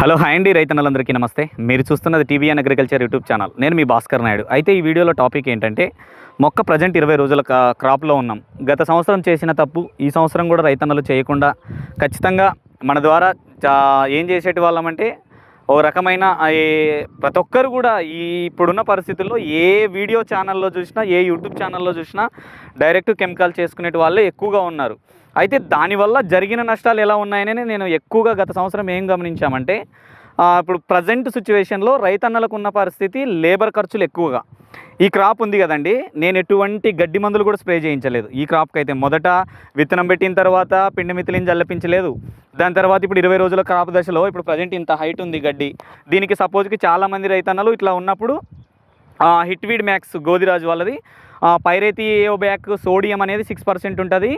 Hello hi అండి రైతన్నలందరికీ నమస్తే. మీరు చూస్తున్నది టీవీఎన్ అగ్రికల్చర్ యూట్యూబ్ ఛానల్. నేను మీ భాస్కర్ నాయుడు. అయితే ఈ వీడియోలో టాపిక్ ఏంటంటే మొక్క ప్రజెంట్ 20 రోజుల క్రాప్లో ఉన్నాం. గత సంవత్సరం చేసిన తప్పు ఈ సంవత్సరం కూడా రైతన్నలు చేయకుండా ఖచ్చితంగా మన ద్వారా ఏం చేసేటి వాళ్ళమంటే ఓ రకమైన ప్రతి ఒక్కరు కూడా ఈ ఇప్పుడున్న పరిస్థితుల్లో ఏ వీడియో ఛానల్లో చూసినా ఏ యూట్యూబ్ ఛానల్లో చూసినా డైరెక్ట్ కెమికల్ చేసుకునే వాళ్ళే ఎక్కువగా ఉన్నారు. అయితే దానివల్ల జరిగిన నష్టాలు ఎలా ఉన్నాయని నేను ఎక్కువగా గత సంవత్సరం ఏం గమనించామంటే ఇప్పుడు ప్రజెంట్ సిచ్యువేషన్లో రైతన్నలకు ఉన్న పరిస్థితి లేబర్ ఖర్చులు ఎక్కువగా. ఈ క్రాప్ ఉంది కదండి, నేను ఎటువంటి గడ్డి మందులు కూడా స్ప్రే చేయించలేదు. ఈ క్రాప్కి అయితే మొదట విత్తనం పెట్టిన తర్వాత పిండి మితిలిని జల్లించలేదు. దాని తర్వాత ఇప్పుడు 20 రోజుల క్రాప్ దశలో ఇప్పుడు ప్రజెంట్ ఇంత హైట్ ఉంది గడ్డి. దీనికి సపోజ్కి చాలామంది రైతన్నలు ఇట్లా ఉన్నప్పుడు హిట్వీడ్ మ్యాక్స్ గోదిరాజు వాళ్ళది పైరేతి బ్యాక్ సోడియం అనేది 6% ఉంటుంది,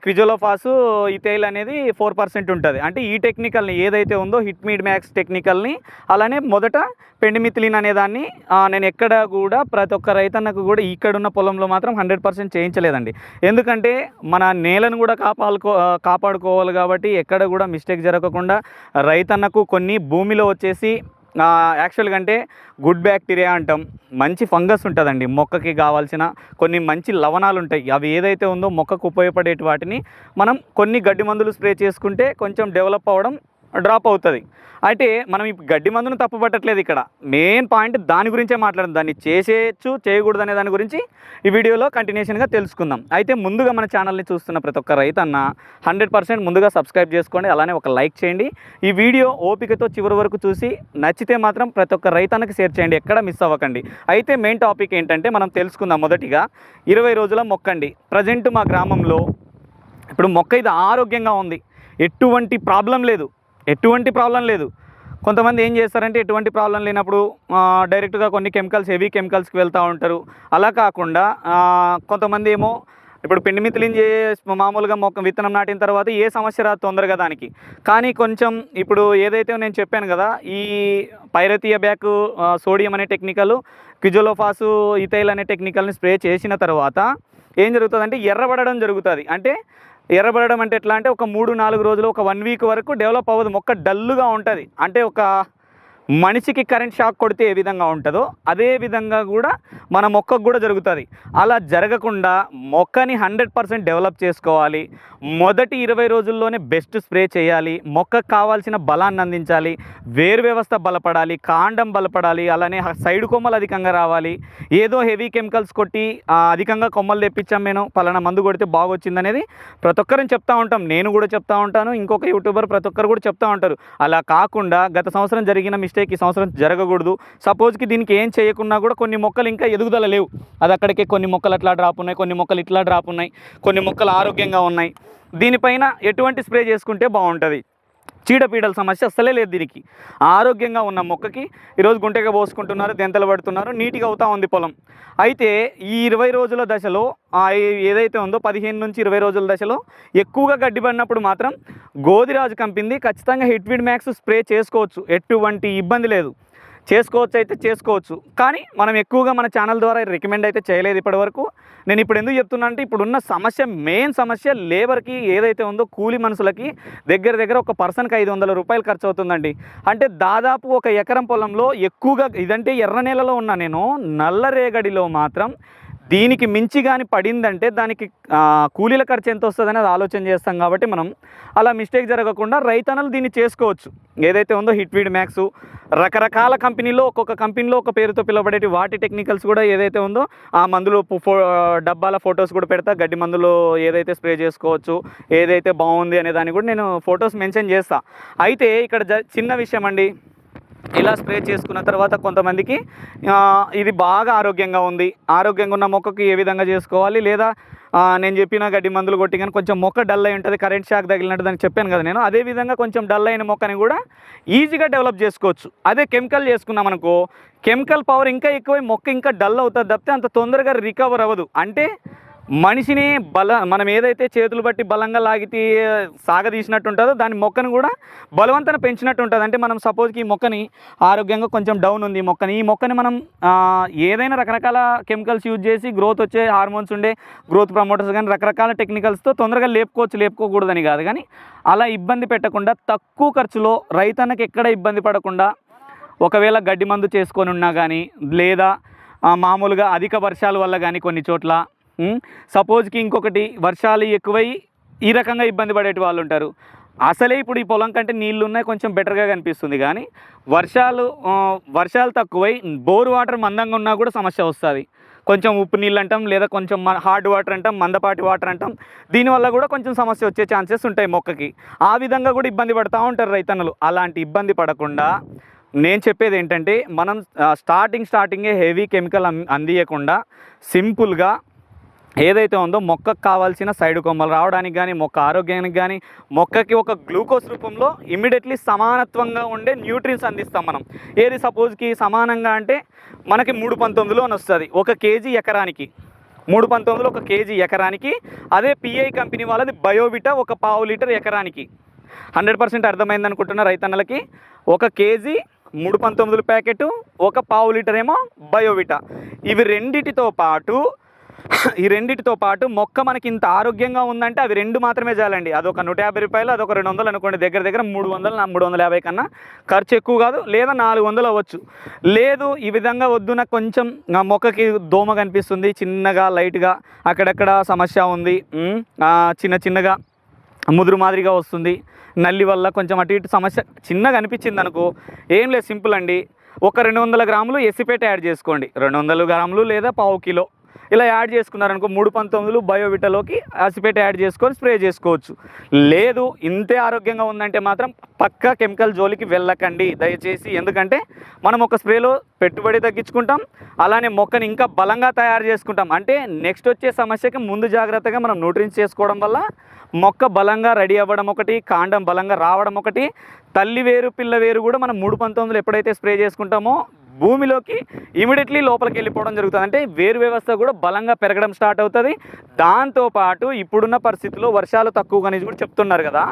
క్విజోలోఫాస్ ఇథైల్ అనేది 4% ఉంటుంది. అంటే ఈ టెక్నికల్ని ఏదైతే ఉందో హిట్మీడ్ మ్యాక్స్ టెక్నికల్ని అలానే మొదట పెండిమిథిలిన్ అనేదాన్ని నేను ఎక్కడ కూడా ప్రతి ఒక్క రైతన్నకు కూడా ఇక్కడున్న పొలంలో మాత్రం 100% చేయించలేదండి. ఎందుకంటే మన నేలను కూడా కాపాడుకోవాలి కాబట్టి ఎక్కడ కూడా మిస్టేక్ జరగకుండా రైతన్నకు కొన్ని భూమిలో వచ్చేసి యాక్చువల్గా అంటే గుడ్ బ్యాక్టీరియా అంటాం, మంచి ఫంగస్ ఉంటుందండి. మొక్కకి కావాల్సిన కొన్ని మంచి లవణాలు ఉంటాయి. అవి ఏదైతే ఉందో మొక్కకు ఉపయోగపడేటి వాటిని మనం కొన్ని గడ్డి మందులు స్ప్రే చేసుకుంటే కొంచెం డెవలప్ అవ్వడం డ్రాప్ అవుతుంది. అయితే మనం ఈ గడ్డి మందును తప్పు పట్టట్లేదు. ఇక్కడ మెయిన్ పాయింట్ దాని గురించే మాట్లాడడం, దాన్ని చేసేయచ్చు చేయకూడదు అనే దాని గురించి ఈ వీడియోలో కంటిన్యూషన్గా తెలుసుకుందాం. అయితే ముందుగా మన ఛానల్ని చూస్తున్న ప్రతి ఒక్క రైతన్న 100% ముందుగా సబ్స్క్రైబ్ చేసుకోండి, అలానే ఒక లైక్ చేయండి. ఈ వీడియో ఓపికతో చివరి వరకు చూసి నచ్చితే మాత్రం ప్రతి ఒక్క రైతన్నకి షేర్ చేయండి, ఎక్కడ మిస్ అవ్వకండి. అయితే మెయిన్ టాపిక్ ఏంటంటే మనం తెలుసుకుందాం. మొదటిగా 20 రోజుల మొక్క అండి. ప్రజెంట్ మా గ్రామంలో ఇప్పుడు మొక్క ఇది ఆరోగ్యంగా ఉంది, ఎటువంటి ప్రాబ్లం లేదు. కొంతమంది ఏం చేస్తారంటే ఎటువంటి ప్రాబ్లం లేనప్పుడు డైరెక్ట్గా కొన్ని హెవీ కెమికల్స్కి వెళ్తూ ఉంటారు. అలా కాకుండా కొంతమంది ఏమో ఇప్పుడు పెండిమిథిలిన్ మామూలుగా మొక్క విత్తనం నాటిన తర్వాత ఏ సమస్య రాదు తొందరగా దానికి. కానీ కొంచెం ఇప్పుడు ఏదైతే నేను చెప్పాను కదా, ఈ పైరతియా బ్యాక్ సోడియం అనే టెక్నికల్, క్విజోలోఫాసు ఇథైల్ అనే టెక్నికల్ని స్ప్రే చేసిన తర్వాత ఏం జరుగుతుందంటే ఎర్రబడడం జరుగుతుంది. అంటే ఎర్రబడడం అంటే ఎట్లా అంటే ఒక 3-4 రోజులు, ఒక 1 వీక్ వరకు డెవలప్ అవ్వదు, మొక్క డల్లుగా ఉంటుంది. అంటే ఒక మనిషికి కరెంట్ షాక్ కొడితే ఏ విధంగా ఉంటుందో అదే విధంగా కూడా మన మొక్కకు కూడా జరుగుతుంది. అలా జరగకుండా మొక్కని 100% డెవలప్ చేసుకోవాలి. మొదటి 20 రోజుల్లోనే బెస్ట్ స్ప్రే చేయాలి. మొక్కకు కావాల్సిన బలాన్ని అందించాలి, వేరు వ్యవస్థ బలపడాలి, కాండం బలపడాలి, అలానే సైడ్ కొమ్మలు అధికంగా రావాలి. ఏదో హెవీ కెమికల్స్ కొట్టి అధికంగా కొమ్మలు తెప్పించాం, నేను పలానా మందు కొడితే బాగొచ్చింది అనేది ప్రతి ఒక్కరిని చెప్తూ ఉంటాం, నేను కూడా చెప్తూ ఉంటాను, ఇంకొక యూట్యూబర్ ప్రతి ఒక్కరు కూడా చెప్తూ ఉంటారు. అలా కాకుండా గత సంవత్సరం జరిగిన మిస్టేక్ ఈ సంవత్సరం జరగకూడదు. సపోజ్కి దీనికి ఏం చేయకున్నా కూడా కొన్ని మొక్కలు ఇంకా ఎదుగుదల లేవు, అది అక్కడికే కొన్ని మొక్కలు అట్లా డ్రాప్ ఉన్నాయి, కొన్ని మొక్కలు ఇట్లా డ్రాప్ ఉన్నాయి, కొన్ని మొక్కలు ఆరోగ్యంగా ఉన్నాయి. దీనిపైన ఎటువంటి స్ప్రే చేసుకుంటే బాగుంటుంది? చీడపీడల సమస్య అస్సలే లేదు దీనికి. ఆరోగ్యంగా ఉన్న మొక్కకి ఈరోజు గుంటగా పోసుకుంటున్నారు, దెంతలు పడుతున్నారు, నీట్గా అవుతూ ఉంది పొలం. అయితే ఈ 20 రోజుల దశలో ఏదైతే ఉందో 15 నుంచి 20 రోజుల దశలో ఎక్కువగా గడ్డి పడినప్పుడు మాత్రం గోదిరాజు కంపెనీ ఖచ్చితంగా హిట్వీడ్ మ్యాక్స్ స్ప్రే చేసుకోవచ్చు, ఎటువంటి ఇబ్బంది లేదు. చేసుకోవచ్చు. కానీ మనం ఎక్కువగా మన ఛానల్ ద్వారా రికమెండ్ అయితే చేయలేదు ఇప్పటివరకు. నేను ఇప్పుడు ఎందుకు చెప్తున్నా అంటే ఇప్పుడున్న మెయిన్ సమస్య లేబర్కి ఏదైతే ఉందో కూలి మనుషులకి దగ్గర ఒక పర్సన్కి 500 రూపాయలు ఖర్చు అవుతుందండి. అంటే దాదాపు ఒక ఎకరం పొలంలో ఎక్కువగా ఇదంటే ఎర్ర నేలలో ఉన్న నేను నల్లరేగడిలో మాత్రం దీనికి మించి కానీ పడిందంటే దానికి కూలీల ఖర్చు ఎంత వస్తుందని అది ఆలోచన చేస్తాం. కాబట్టి మనం అలా మిస్టేక్ జరగకుండా రైతన్నలు దీన్ని చేసుకోవచ్చు. ఏదైతే ఉందో హిట్వీడ్ మ్యాక్స్ రకరకాల కంపెనీలో ఒక్కొక్క కంపెనీలో ఒక పేరుతో పిలువబడేటి వాటి టెక్నికల్స్ కూడా ఏదైతే ఉందో ఆ మందులు డబ్బాల ఫొటోస్ కూడా పెడతా, గడ్డి మందులు ఏదైతే స్ప్రే చేసుకోవచ్చు, ఏదైతే బాగుంది అనే దాన్ని కూడా నేను ఫొటోస్ మెన్షన్ చేస్తా. అయితే ఇక్కడ చిన్న విషయం అండి, ఇలా స్ప్రే చేసుకున్న తర్వాత కొంతమందికి ఇది బాగా ఆరోగ్యంగా ఉన్న మొక్కకి ఏ విధంగా చేసుకోవాలి, లేదా నేను చెప్పిన గడ్డి మందులు కొట్టి కానీ కొంచెం మొక్క డల్ అయి ఉంటుంది, కరెంట్ షాక్ తగిలినట్టు దానికి చెప్పాను కదా నేను. అదేవిధంగా కొంచెం డల్ అయిన మొక్కని కూడా ఈజీగా డెవలప్ చేసుకోవచ్చు. అదే కెమికల్ చేసుకున్నాం అనుకో, కెమికల్ పవర్ ఇంకా ఎక్కువై మొక్క ఇంకా డల్ అవుతుంది తప్పితే అంత తొందరగా రికవర్ అవ్వదు. అంటే మనిషిని మనం ఏదైతే చేతులు బట్టి బలంగా లాగితే సాగదీసినట్టు ఉంటుందో దాని మొక్కను కూడా బలవంతంగా పెంచినట్టు ఉంటుంది. అంటే మనం సపోజ్కి ఈ మొక్కని ఆరోగ్యంగా కొంచెం డౌన్ ఉంది ఈ మొక్కని మనం ఏదైనా రకరకాల కెమికల్స్ యూజ్ చేసి గ్రోత్ వచ్చే హార్మోన్స్ ఉండే గ్రోత్ ప్రమోటర్స్ కానీ రకరకాల టెక్నికల్స్తో తొందరగా లేపుకోకూడదని కాదు, కానీ అలా ఇబ్బంది పెట్టకుండా తక్కువ ఖర్చులో రైతన్నకి ఎక్కడ ఇబ్బంది పడకుండా ఒకవేళ గడ్డి మందు చేసుకొని ఉన్నా కానీ లేదా మామూలుగా అధిక వర్షాల వల్ల కానీ కొన్ని చోట్ల సపోజ్కి ఇంకొకటి వర్షాలు ఎక్కువై ఈ రకంగా ఇబ్బంది పడేటి వాళ్ళు ఉంటారు. అసలే ఇప్పుడు ఈ పొలం కంటే నీళ్ళు ఉన్నాయి కొంచెం బెటర్గా కనిపిస్తుంది, కానీ వర్షాలు తక్కువై బోర్ వాటర్ మందంగా ఉన్నా కూడా సమస్య వస్తుంది. కొంచెం ఉప్పు నీళ్ళు అంటాం లేదా కొంచెం హార్డ్ వాటర్ అంటాం, మందపాటి వాటర్ అంటాం. దీనివల్ల కూడా కొంచెం సమస్య వచ్చే ఛాన్సెస్ ఉంటాయి మొక్కకి. ఆ విధంగా కూడా ఇబ్బంది పడుతూ ఉంటారు రైతన్నలు. అలాంటి ఇబ్బంది పడకుండా నేను చెప్పేది ఏంటంటే మనం స్టార్టింగే హెవీ కెమికల్ అందియకుండా సింపుల్గా ఏదైతే ఉందో మొక్కకు కావాల్సిన సైడ్ కొమ్మలు రావడానికి కానీ మొక్క ఆరోగ్యానికి కానీ మొక్కకి ఒక గ్లూకోజ్ రూపంలో ఇమ్మీడియట్లీ సమానత్వంగా ఉండే న్యూట్రియన్స్ అందిస్తాం మనం. ఏది సపోజ్కి సమానంగా అంటే మనకి 319 అని వస్తుంది 1 కేజీ ఎకరానికి. 319 1 కేజీ ఎకరానికి. అదే పిఐ కంపెనీ వాళ్ళది బయోవిటా 1 పావు లీటర్ ఎకరానికి. 100% అర్థమైంది అనుకుంటున్న రైతన్నలకి. 1 కేజీ 319 ప్యాకెట్, 1 పావు లీటర్ ఏమో బయోవిటా. ఇవి రెండిటితో పాటు మొక్క మనకి ఇంత ఆరోగ్యంగా ఉందంటే అవి 2 మాత్రమే చాలండి. అదొక 150 రూపాయలు, అదొక 200 అనుకోండి. దగ్గర 300 350 కన్నా ఖర్చు ఎక్కువ కాదు, లేదా 400 అవ్వచ్చు. లేదు ఈ విధంగా వద్దు నాకు కొంచెం మొక్కకి దోమ కనిపిస్తుంది చిన్నగా లైట్గా, అక్కడక్కడ సమస్య ఉంది, చిన్నగా ముదురు మాదిరిగా వస్తుంది, నల్లి వల్ల కొంచెం అటు ఇటు సమస్య చిన్నగా అనిపించింది అనుకో, ఏం లేదు సింపుల్ అండి. ఒక 200 గ్రాములు ఎసిపేట యాడ్ చేసుకోండి. 200 గ్రాములు లేదా పావు కిలో ఇలా యాడ్ చేసుకున్నారనుకో 319 బయోవిటాలోకి ఎసిపేట యాడ్ చేసుకొని స్ప్రే చేసుకోవచ్చు. లేదు ఇంతే ఆరోగ్యంగా ఉందంటే మాత్రం పక్కా కెమికల్ జోలికి వెళ్ళకండి దయచేసి. ఎందుకంటే మనం ఒక స్ప్రేలో పెట్టుబడి తగ్గించుకుంటాం, అలానే మొక్కని ఇంకా బలంగా తయారు చేసుకుంటాం. అంటే నెక్స్ట్ వచ్చే సమస్యకి ముందు జాగ్రత్తగా మనం న్యూట్రియన్స్ చేసుకోవడం వల్ల మొక్క బలంగా రెడీ అవ్వడం ఒకటి, కాండం బలంగా రావడం ఒకటి. తల్లి వేరు పిల్ల వేరు కూడా మనం 319 ఎప్పుడైతే స్ప్రే చేసుకుంటామో భూమిలోకి ఇమీడియట్లీ లోపలికి వెళ్ళిపోవడం జరుగుతుంది. అంటే వేరు వ్యవస్థ కూడా బలంగా పెరగడం స్టార్ట్ అవుతుంది. దాంతోపాటు ఇప్పుడున్న పరిస్థితుల్లో వర్షాలు తక్కువగానే కూడా చెప్తున్నారు కదా,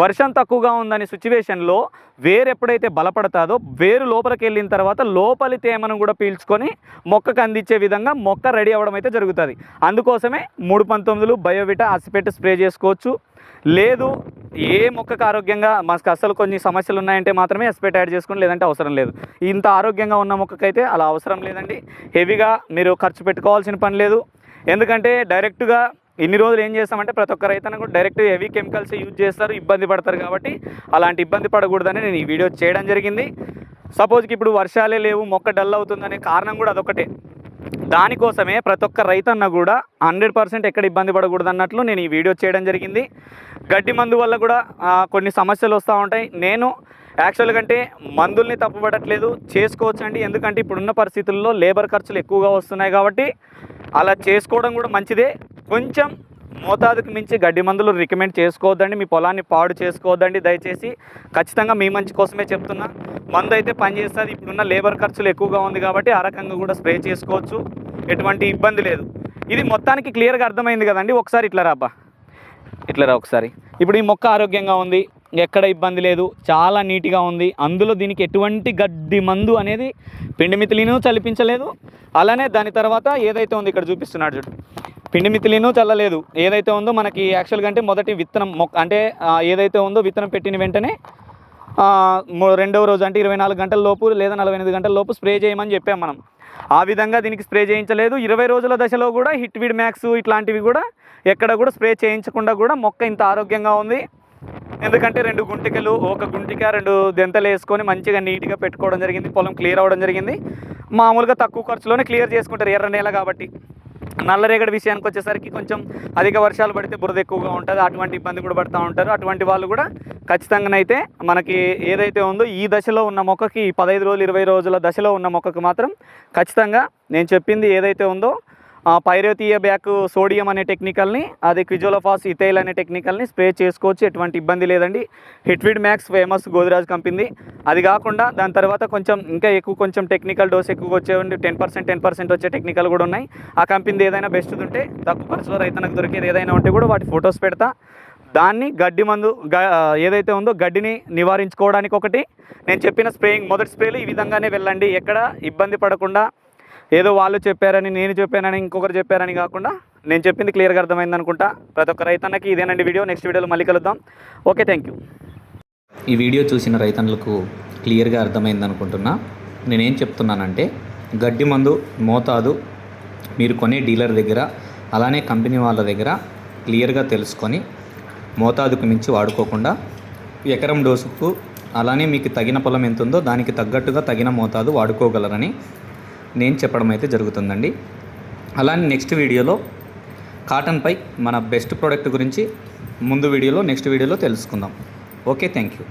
వర్షం తక్కువగా ఉందనే సిచ్యువేషన్లో వేరు ఎప్పుడైతే బలపడతాదో వేరు లోపలికి వెళ్ళిన తర్వాత లోపలి తేమను కూడా పీల్చుకొని మొక్కకు అందించే విధంగా మొక్క రెడీ అవ్వడం అయితే జరుగుతుంది. అందుకోసమే 319 బయోవిటా అసిపేట్ స్ప్రే చేసుకోవచ్చు. లేదు ఏ మొక్కకు ఆరోగ్యంగా మాకు అసలు కొన్ని సమస్యలు ఉన్నాయంటే మాత్రమే ఎస్పేట్ యాడ్ చేసుకుని, లేదంటే అవసరం లేదు. ఇంత ఆరోగ్యంగా ఉన్న మొక్కకైతే అలా అవసరం లేదండి. హెవీగా మీరు ఖర్చు పెట్టుకోవాల్సిన పని లేదు. ఎందుకంటే డైరెక్ట్గా ఇన్ని రోజులు ఏం చేస్తామంటే ప్రతి ఒక్క రైతన్న కూడా డైరెక్ట్ హెవీ కెమికల్స్ యూజ్ చేస్తారు, ఇబ్బంది పడతారు. కాబట్టి అలాంటి ఇబ్బంది పడకూడదని నేను ఈ వీడియో చేయడం జరిగింది. సపోజ్కి ఇప్పుడు వర్షాలే లేవు మొక్క డల్ అవుతుందనే కారణం కూడా అదొకటే. దానికోసమే ప్రతి ఒక్క రైతన్న కూడా 100% ఎక్కడ ఇబ్బంది పడకూడదు అన్నట్లు నేను ఈ వీడియో చేయడం జరిగింది. గడ్డి మందు వల్ల కూడా కొన్ని సమస్యలు వస్తూ ఉంటాయి. నేను యాక్చువల్గా అంటే మందుల్ని తప్పుపడట్లేదు, చేసుకోవచ్చు అండి. ఎందుకంటే ఇప్పుడున్న పరిస్థితుల్లో లేబర్ ఖర్చులు ఎక్కువగా వస్తున్నాయి కాబట్టి అలా చేసుకోవడం కూడా మంచిదే. కొంచెం మోతాదుకు మించి గడ్డి మందులు రికమెండ్ చేసుకోవద్దండి, మీ పొలాన్ని పాడు చేసుకోవద్దండి దయచేసి. ఖచ్చితంగా మీ మంచి కోసమే చెప్తున్నా. మందు అయితే పనిచేస్తుంది. ఇప్పుడున్న లేబర్ ఖర్చులు ఎక్కువగా ఉంది కాబట్టి ఆ రకంగా కూడా స్ప్రే చేసుకోవచ్చు, ఎటువంటి ఇబ్బంది లేదు. ఇది మొత్తానికి క్లియర్గా అర్థమైంది కదండి. ఒకసారి ఇట్లా రా ఒకసారి. ఇప్పుడు ఈ మొక్క ఆరోగ్యంగా ఉంది, ఎక్కడ ఇబ్బంది లేదు, చాలా నీట్గా ఉంది. అందులో దీనికి ఎటువంటి గడ్డి మందు అనేది పిండి మితిలీను చల్లించలేదు. అలానే దాని తర్వాత ఏదైతే ఉంది ఇక్కడ చూపిస్తున్నాడు చూడు, పిండి మితిలీను చల్లలేదు. ఏదైతే ఉందో మనకి యాక్చువల్గా అంటే మొదటి విత్తనం మొక్క అంటే ఏదైతే ఉందో విత్తనం పెట్టిన వెంటనే రెండవ రోజు అంటే 24 గంటల లోపు లేదా 48 గంటల లోపు స్ప్రే చేయమని చెప్పాం మనం. ఆ విధంగా దీనికి స్ప్రే చేయించలేదు. 20 రోజుల దశలో కూడా హిట్విడ్ మ్యాక్స్ ఇట్లాంటివి కూడా ఎక్కడ కూడా స్ప్రే చేయించకుండా కూడా మొక్క ఇంత ఆరోగ్యంగా ఉంది. ఎందుకంటే 2 గుంటికలు 1 గుంటిక 2 దెంతలు వేసుకొని మంచిగా నీట్గా పెట్టుకోవడం జరిగింది. పొలం క్లియర్ అవ్వడం జరిగింది. మామూలుగా తక్కువ ఖర్చులోనే క్లియర్ చేసుకుంటారు, ఎర్ర నేల కాబట్టి. నల్లరేగడి విషయానికి వచ్చేసరికి కొంచెం అధిక వర్షాలు పడితే బురద ఎక్కువగా ఉంటుంది, అటువంటి ఇబ్బంది కూడా పడుతూ ఉంటారు. అటువంటి వాళ్ళు కూడా ఖచ్చితంగానైతే మనకి ఏదైతే ఉందో ఈ దశలో ఉన్న మొక్కకి 15 రోజులు 20 రోజుల దశలో ఉన్న మొక్కకు మాత్రం ఖచ్చితంగా నేను చెప్పింది ఏదైతే ఉందో పైరోథియా బ్యాక్ సోడియం అనే టెక్నికల్ని, అది క్విజోలోఫాస్ ఇథైల్ అనే టెక్నికల్ని స్ప్రే చేసుకోవచ్చు, ఎటువంటి ఇబ్బంది లేదండి. హిట్విడ్ మ్యాక్స్ ఫేమస్ గోద్రాజ్ కంపెనీ. అది కాకుండా దాని తర్వాత కొంచెం ఇంకా ఎక్కువ కొంచెం టెక్నికల్ డోస్ ఎక్కువ వచ్చేవండి, 10% వచ్చే టెక్నికల్ కూడా ఉన్నాయి. ఆ కంపెనీది ఏదైనా బెస్ట్ ఉంటే తక్కువ ఖర్చులో రైతన్నకు దొరికేది ఏదైనా ఉంటే కూడా వాటి ఫొటోస్ పెడతా. దాన్ని గడ్డి మందు ఏదైతే ఉందో గడ్డిని నివారించుకోవడానికి ఒకటి, నేను చెప్పిన స్ప్రేయింగ్ మొదటి స్ప్రేలు ఈ విధంగానే వెళ్ళండి. ఎక్కడ ఇబ్బంది పడకుండా ఏదో వాళ్ళు చెప్పారని నేను చెప్పానని ఇంకొకరు చెప్పారని కాకుండా నేను చెప్పింది క్లియర్గా అర్థమైంది అనుకుంటా. ప్రతి ఒక్క రైతన్నకి ఇదేనండి వీడియో. నెక్స్ట్ వీడియోలో మళ్ళీ కలుద్దాం. Okay, thank you. ఈ వీడియో చూసిన రైతన్నులకు క్లియర్గా అర్థమైంది అనుకుంటున్నా. నేనేం చెప్తున్నానంటే, గడ్డి మందు మోతాదు మీరు కొనే డీలర్ దగ్గర అలానే కంపెనీ వాళ్ళ దగ్గర క్లియర్గా తెలుసుకొని మోతాదుకు మించి వాడుకోకుండా ఎకరం డోసుకు అలానే మీకు తగిన పొలం ఎంత ఉందో దానికి తగ్గట్టుగా తగిన మోతాదు వాడుకోగలరని నేను చెప్పడం అయితే జరుగుతుందండి. అలానే నెక్స్ట్ వీడియోలో కాటన్పై మన బెస్ట్ ప్రోడక్ట్ గురించి నెక్స్ట్ వీడియోలో తెలుసుకుందాం. Okay, thank you.